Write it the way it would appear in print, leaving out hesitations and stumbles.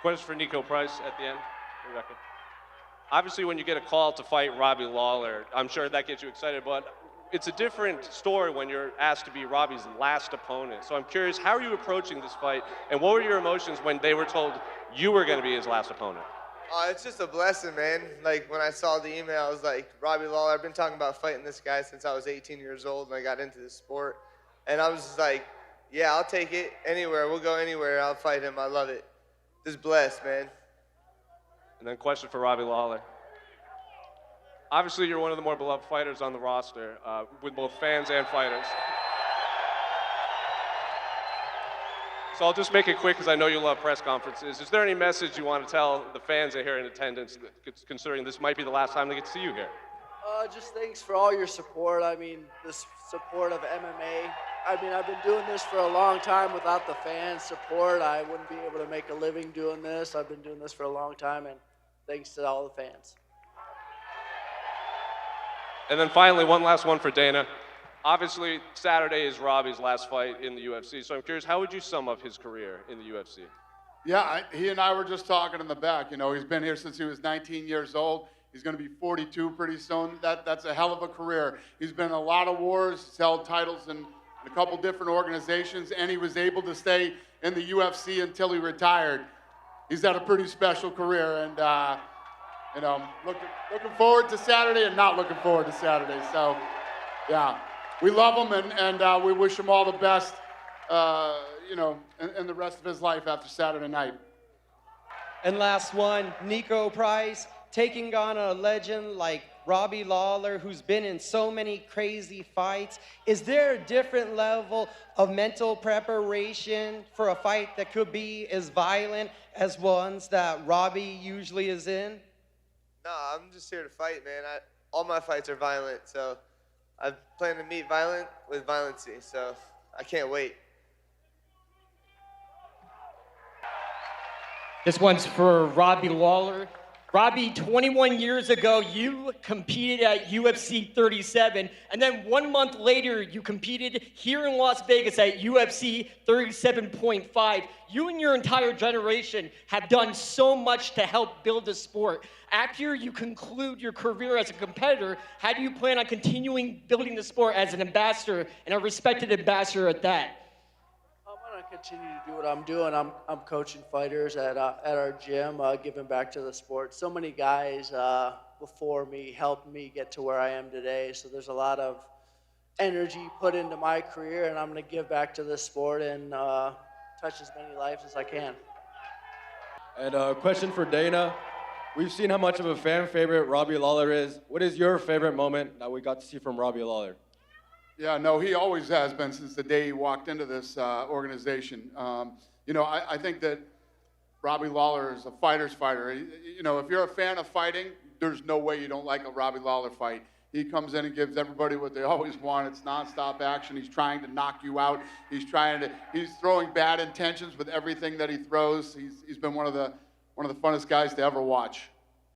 Question for Niko Price at the end. Rebecca. Obviously, when you get a call to fight Robbie Lawler, I'm sure that gets you excited, but it's a different story when you're asked to be Robbie's last opponent. So I'm curious, how are you approaching this fight, and what were your emotions when they were told you were going to be his last opponent? It's just a blessing, man. Like, when I saw the email, I was like, Robbie Lawler, I've been talking about fighting this guy since I was 18 years old when I got into this sport. And I was just like, yeah, I'll take it anywhere. We'll go anywhere. I'll fight him. I love it. Just blessed, man. And then question for Robbie Lawler. Obviously, you're one of the more beloved fighters on the roster, with both fans and fighters. So I'll just make it quick because I know you love press conferences. Is there any message you want to tell the fans that are here in attendance, considering this might be the last time they get to see you here? Just thanks for all your support. I mean, the support of MMA. I mean, I've been doing this for a long time. Without the fans' support, I wouldn't be able to make a living doing this. I've been doing this for a long time, and thanks to all the fans. And then finally, one last one for Dana. Obviously, Saturday is Robbie's last fight in the UFC, so I'm curious, how would you sum up his career in the UFC? Yeah, he and I were just talking in the back. You know, he's been here since he was 19 years old. He's going to be 42 pretty soon. That's a hell of a career. He's been in a lot of wars. He's held titles in a couple different organizations, and he was able to stay in the UFC until he retired. He's had a pretty special career, and you know, looking forward to Saturday and not looking forward to Saturday. So, yeah, we love him, and we wish him all the best, you know, in the rest of his life after Saturday night. And last one, Niko Price, taking on a legend like Robbie Lawler, who's been in so many crazy fights. Is there a different level of mental preparation for a fight that could be as violent as ones that Robbie usually is in? No, I'm just here to fight, man. All my fights are violent, so I plan to meet violent with violency, so I can't wait. This one's for Robbie Lawler. Robbie, 21 years ago, you competed at UFC 37, and then 1 month later, you competed here in Las Vegas at UFC 37.5. You and your entire generation have done so much to help build the sport. After you conclude your career as a competitor, how do you plan on continuing building the sport as an ambassador, and a respected ambassador at that? I'm going to continue to do what I'm doing. I'm coaching fighters at our gym, giving back to the sport. So many guys before me helped me get to where I am today, so there's a lot of energy put into my career, and I'm going to give back to this sport and touch as many lives as I can. And a question for Dana. We've seen how much of a fan favorite Robbie Lawler is. What is your favorite moment that we got to see from Robbie Lawler? Yeah, no, he always has been since the day he walked into this organization. You know, I think that Robbie Lawler is a fighter's fighter. You know, if you're a fan of fighting, there's no way you don't like a Robbie Lawler fight. He comes in and gives everybody what they always want. It's nonstop action. He's trying to knock you out. He's throwing bad intentions with everything that he throws. He's been one of the funnest guys to ever watch.